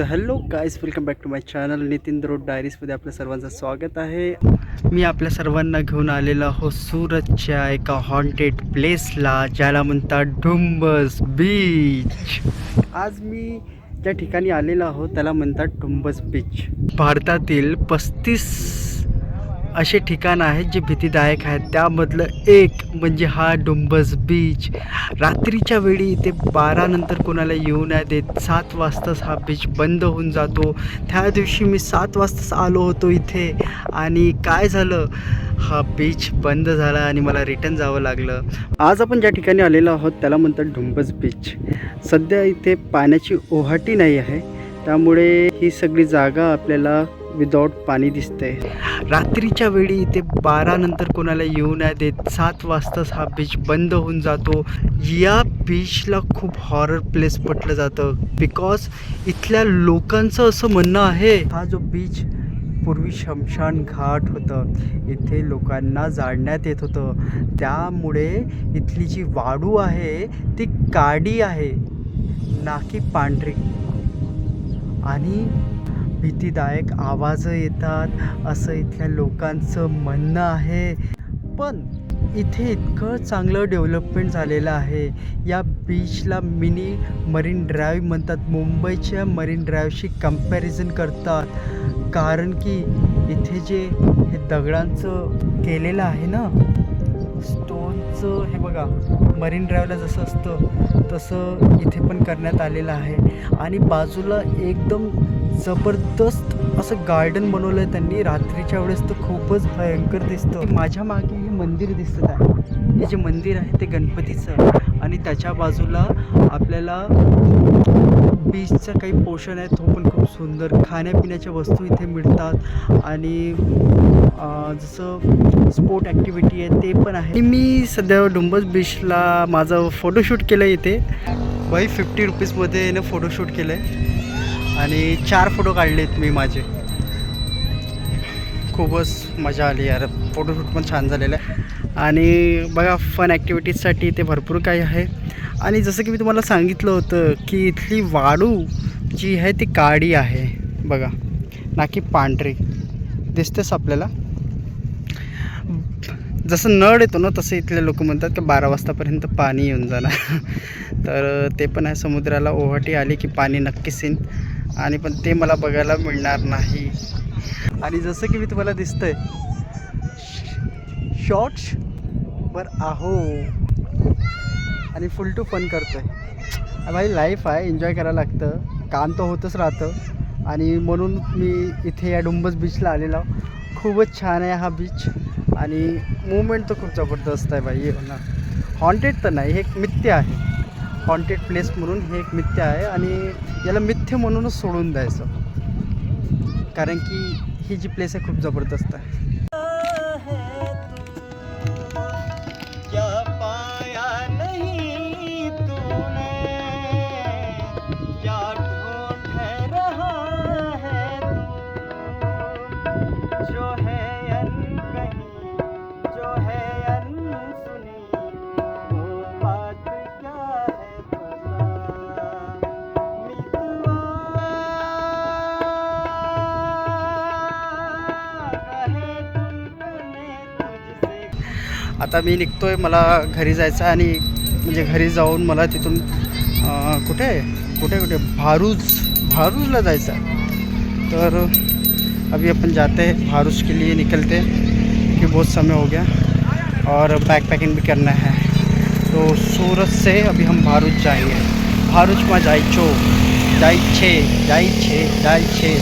Hello guys, welcome back to my channel Nitin road डायरीजमध्ये आपल्या सर्वांचं स्वागत आहे. मी आपल्या सर्वांना घेऊन आलेलो आहो सुरतच्या एका हॉन्टेड प्लेसला, ज्याला म्हणतात डुंबस बीच. आज मी ज्या ठिकाणी आलेलो आहो त्याला म्हणतात डुंबस बीच. भारतातील 35 असे ठिकाण आहेत जे भीतीदायक आहेत, त्यामधलं एक म्हणजे हा डुंबस बीच. रात्रीच्या वेळी इथे 12 नंतर कोणाला येऊ नाही देत. 7 वाजताच हा बीच बंद होऊन जातो. त्या दिवशी मी 7 वाजताच आलो होतो इथे आणि काय झालं, हा बीच बंद झाला आणि मला रिटर्न जावं लागलं. आज आपण ज्या ठिकाणी आलेलो आहोत त्याला म्हणतात डुंबस बीच. सध्या इथे पाण्याची ओहाटी नाही आहे, त्यामुळे ही सगळी जागा आपल्याला विदाउट पाणी दिसते. रात्रीच्या वेळी इथे 12 नंतर कोणाला येऊ नाही देत. 7 वाजताच हा बीच बंद होऊन जातो. या बीचला खूप हॉरर प्लेस म्हटलं जातं, बिकॉज इथल्या लोकांचं असं म्हणणं आहे हा जो बीच पूर्वी शमशान घाट होतं. इथे लोकांना जाळण्यात येत होतं, त्यामुळे इथली जी वाळू आहे ती काळी आहे ना की पांढरी, आणि भीतीदायक आवाज येतात असं इथल्या लोकांचं म्हणणं आहे. पण इथे इतकं चांगलं डेव्हलपमेंट झालेलं आहे. या बीचला मिनी मरीन ड्राईव्ह म्हणतात. मुंबईच्या मरीन ड्राईव्हशी कंपॅरिझन करतात, कारण की इथे जे हे दगडांचं केलेलं आहे ना, स्टोनचं, हे बघा मरीन ड्राईव्हला जसं असतं तसं इथे पण करण्यात आलेलं आहे. आणि बाजूला एकदम जबरदस्त असं गार्डन बनवलं आहे त्यांनी. रात्रीच्या वेळेस तर खूपच भयंकर दिसतं. माझ्या मागे हे मंदिर दिसत आहे. हे जे मंदिर आहे ते गणपतीचं, आणि त्याच्या बाजूला आपल्याला बीचचा काही पोर्शन आहे तो पण खूप सुंदर. खाण्यापिण्याच्या वस्तू इथे मिळतात, आणि जसं स्पोर्ट ॲक्टिव्हिटी आहे ते पण आहे. मी सध्या डुंबस बीचला माझं फोटोशूट केलं आहे. इथे 50 रुपीजमध्ये ना फोटोशूट केलं आहे, आणि 4 फोटो काढलेत मी माझे. खूपच मजा आली यार, फोटोशूट पण छान झालेलं आहे. आणि बघा, फन ॲक्टिव्हिटीजसाठी इथे भरपूर काही आहे. आणि जसं की मी तुम्हाला सांगितलं होतं की इथली वाळू जी आहे ती काळी आहे बघा, ना की पांढरी. दिसतेच आपल्याला. जसं नळ येतो ना तसं इथले लोक म्हणतात की 12 वाजतापर्यंत पाणी येऊन जाणार. तर ते पण आहे. समुद्राला ओहाटी आली की पाणी नक्कीच येईन, आणि पण ते मला बघायला मिळणार नाही. आणि जसं की मी तुम्हाला दिसतंय शॉर्ट्स वर आहो आणि फुल टू फन करतोय. भाई लाईफ आहे, एन्जॉय करायला लागतं. काम तर होतच राहतं, आणि म्हणून मी इथे या डुंबस बीचला आलेलो. खूपच छान आहे हा बीच, आणि मूवमेंट तर खूप जबरदस्त आहे भाई. ना हॉन्टेड तर नाही, हे एक मिथ्य आहे. हॉन्टेड प्लेस म्हणून हे एक मिथ्य आहे, आणि याला मिथ्य म्हणूनच सोडून द्यायचं, कारण की ही जी प्लेस आहे खूप जबरदस्त आहे. आता मी निघतोय, मला घरी जायचं आहे. आणि म्हणजे घरी जाऊन मला तिथून कुठे भारूजला जायचं आहे. तर अभी अपन जाते हैं भारूज के लिए, निकलते हैं कि बहुत समय हो गया और बैग पैकिंग भी करना है. तो सूरत से अभी हम भारूज जाएंगे. भारूज में जाइछे.